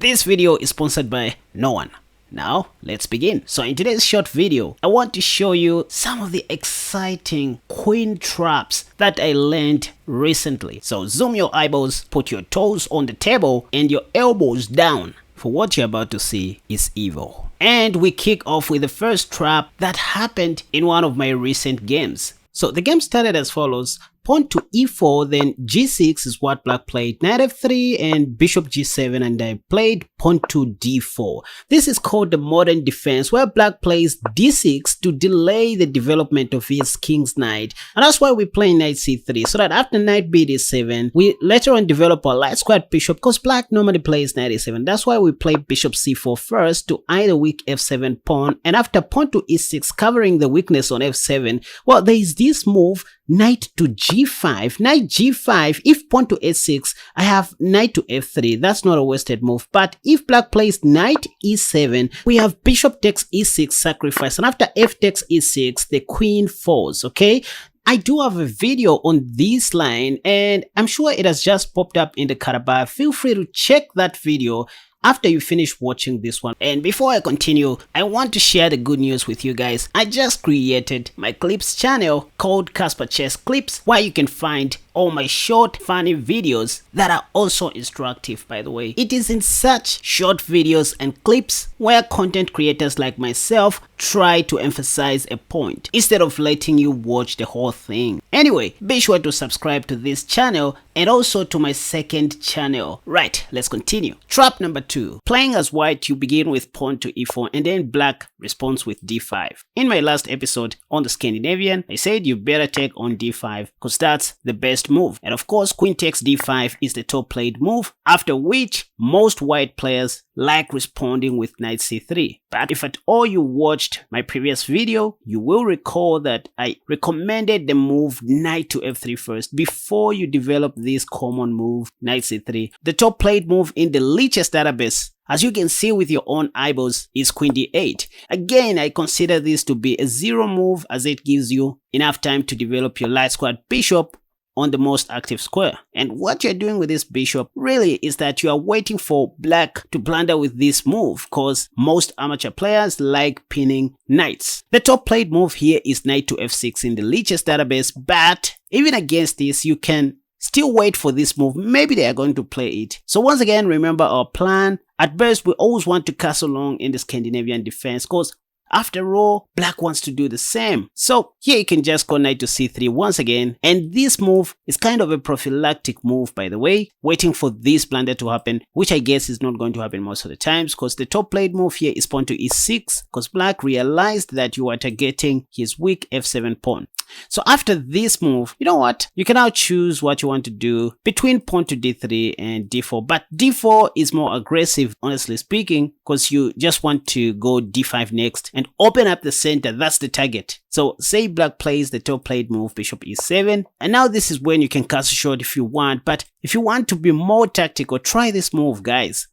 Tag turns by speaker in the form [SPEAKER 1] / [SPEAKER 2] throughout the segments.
[SPEAKER 1] This video is sponsored by no one. Now, let's begin. So in today's short video, I want to show you some of the exciting queen traps that I learned recently. So zoom your eyeballs, put your toes on the table and your elbows down, for what you're about to see is evil. And we kick off with the first trap that happened in one of my recent games. So the game started as follows. Pawn to e4, then g6 is what black played, knight f3 and bishop g7, and I played pawn to d4. This is called the modern defense, where black plays d6 to delay the development of his king's knight, and that's why we play knight c3, so that after knight b d7 we later on develop a light squared bishop, because black normally plays knight e7. That's why we play bishop c4 first to eye the weak f7 pawn, and after pawn to e6 covering the weakness on f7, well, there is this move, knight to g5, knight g5. If pawn to h6, I have knight to f3. That's not a wasted move. But if black plays knight e7, we have bishop takes e6 sacrifice, and after f takes e6, the queen falls. Okay, I do have a video on this line and I'm sure it has just popped up in the card bar. Feel free to check that video after you finish watching this one. And before I continue, I want to share the good news with you guys. I just created my clips channel called Casper Chess Clips, where you can find all my short funny videos that are also instructive, by the way. It is in such short videos and clips where content creators like myself try to emphasize a point instead of letting you watch the whole thing. Anyway, be sure to subscribe to this channel and also to my second channel. Right, let's continue. Trap number 2. Playing as white, you begin with pawn to e4 and then black responds with d5. In my last episode on the Scandinavian, I said you better take on d5 because that's the best move. And of course, queen takes d5 is the top played move, after which most white players like responding with knight c3. But if at all you watched my previous video, you will recall that I recommended the move knight to f3 first before you develop this common move knight c3. The top played move in the Lichess database, as you can see with your own eyeballs, is queen d8. Again, I consider this to be a zero move, as it gives you enough time to develop your light squared bishop on the most active square. And what you're doing with this bishop really is that you are waiting for black to blunder with this move, because most amateur players like pinning knights. The top played move here is knight to f6 in the Lichess database, but even against this, you can still wait for this move. Maybe they are going to play it. So once again, remember our plan. At best, we always want to castle long in the Scandinavian defense, because after all, black wants to do the same. So here you can just go knight to c3 once again, and this move is kind of a prophylactic move, by the way, waiting for this blunder to happen, which I guess is not going to happen most of the times, because the top played move here is pawn to e6, because black realized that you are targeting his weak f7 pawn. So after this move, you know what? You can now choose what you want to do between pawn to d3 and d4. But d4 is more aggressive, honestly speaking, because you just want to go d5 next and open up the center. That's the target. So say black plays the top played move bishop e7, and now this is when you can castle short if you want. But if you want to be more tactical, try this move, guys.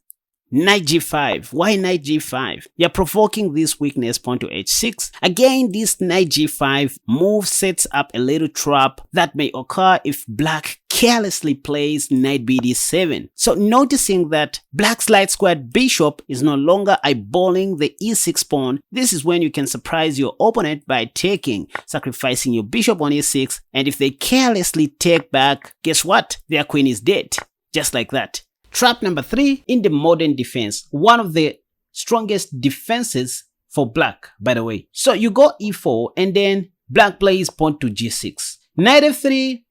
[SPEAKER 1] Knight g5. Why knight g5? You're provoking this weakness, pawn to h6. Again, this knight g5 move sets up a little trap that may occur if black carelessly plays knight b d7. So noticing that black's light squared bishop is no longer eyeballing the e6 pawn, this is when you can surprise your opponent by sacrificing your bishop on e6, and if they carelessly take back, guess what? Their queen is dead. Just like that. Trap number 3 in the modern defense, one of the strongest defenses for black, by the way. So you go e4 and then black plays pawn to g6, knight f3,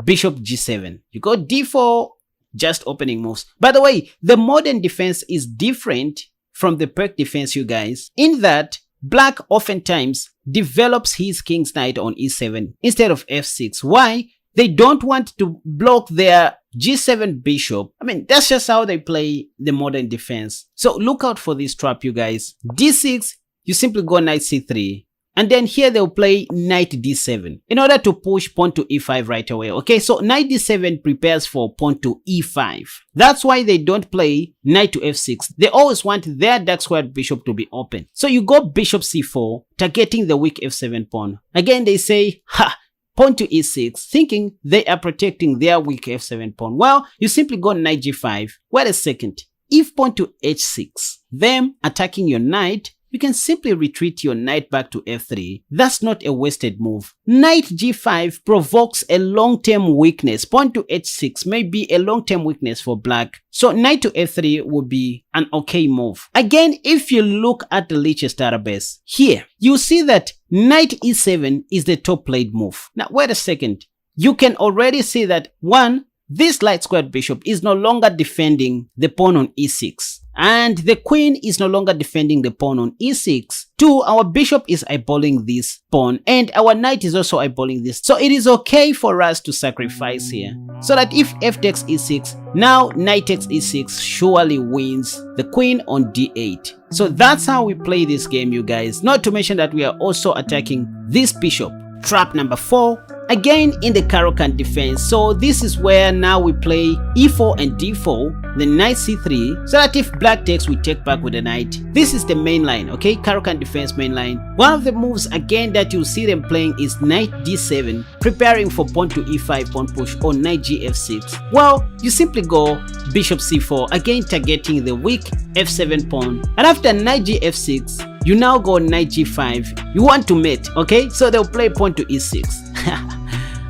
[SPEAKER 1] bishop g7. You go d4, just opening moves. By the way, the modern defense is different from the Perk defense, you guys, in that black oftentimes develops his king's knight on e7 instead of f6. Why? They don't want to block their g7 bishop. I mean, that's just how they play the modern defense. So look out for this trap, you guys. d6, you simply go knight c3. And then here they'll play knight d7 in order to push pawn to e5 right away. Okay, so knight d7 prepares for pawn to e5. That's why they don't play knight to f6. They always want their dark squared bishop to be open. So you go bishop c4, targeting the weak f7 pawn. Again, they say, ha! Pawn to e6, thinking they are protecting their weak f7 pawn. Well, you simply go knight g5. Wait a second. if pawn to h6, them attacking your knight, you can simply retreat your knight back to f3. That's not a wasted move. Knight g5 provokes a long-term weakness. Pawn to h6 may be a long-term weakness for black. So knight to f3 would be an okay move. Again, if you look at the Lichess database, here, you see that knight e7 is the top played move. Now, wait a second. You can already see that, one, this light squared bishop is no longer defending the pawn on e6. And the queen is no longer defending the pawn on e6. 2, our bishop is eyeballing this pawn and our knight is also eyeballing this. So it is okay for us to sacrifice here. So that if f takes e6, now knight takes e6 surely wins the queen on d8. So that's how we play this game, you guys. Not to mention that we are also attacking this bishop. Trap number 4. Again in the Caro-Kann defense, so this is where now we play e4 and d4, then knight c3, so that if black takes, we take back with the knight. This is the main line, okay, Caro-Kann defense main line. One of the moves again that you'll see them playing is knight d7, preparing for pawn to e5 pawn push, or knight gf6. Well, you simply go bishop c4, again targeting the weak f7 pawn, and after knight gf6, you now go knight g5. You want to mate, okay? So they'll play pawn to e6.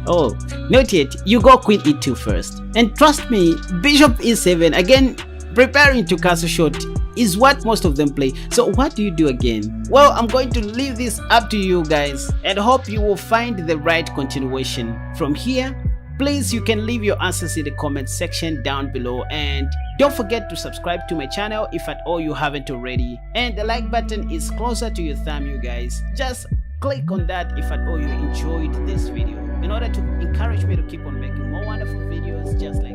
[SPEAKER 1] Oh, not yet. You go queen e2 first. And trust me, bishop e7, again, preparing to castle shot is what most of them play. So what do you do again? Well, I'm going to leave this up to you guys and hope you will find the right continuation. From here, please, you can leave your answers in the comment section down below, and don't forget to subscribe to my channel if at all you haven't already, and the like button is closer to your thumb, you guys. Just click on that if at all you enjoyed this video in order to encourage me to keep on making more wonderful videos just like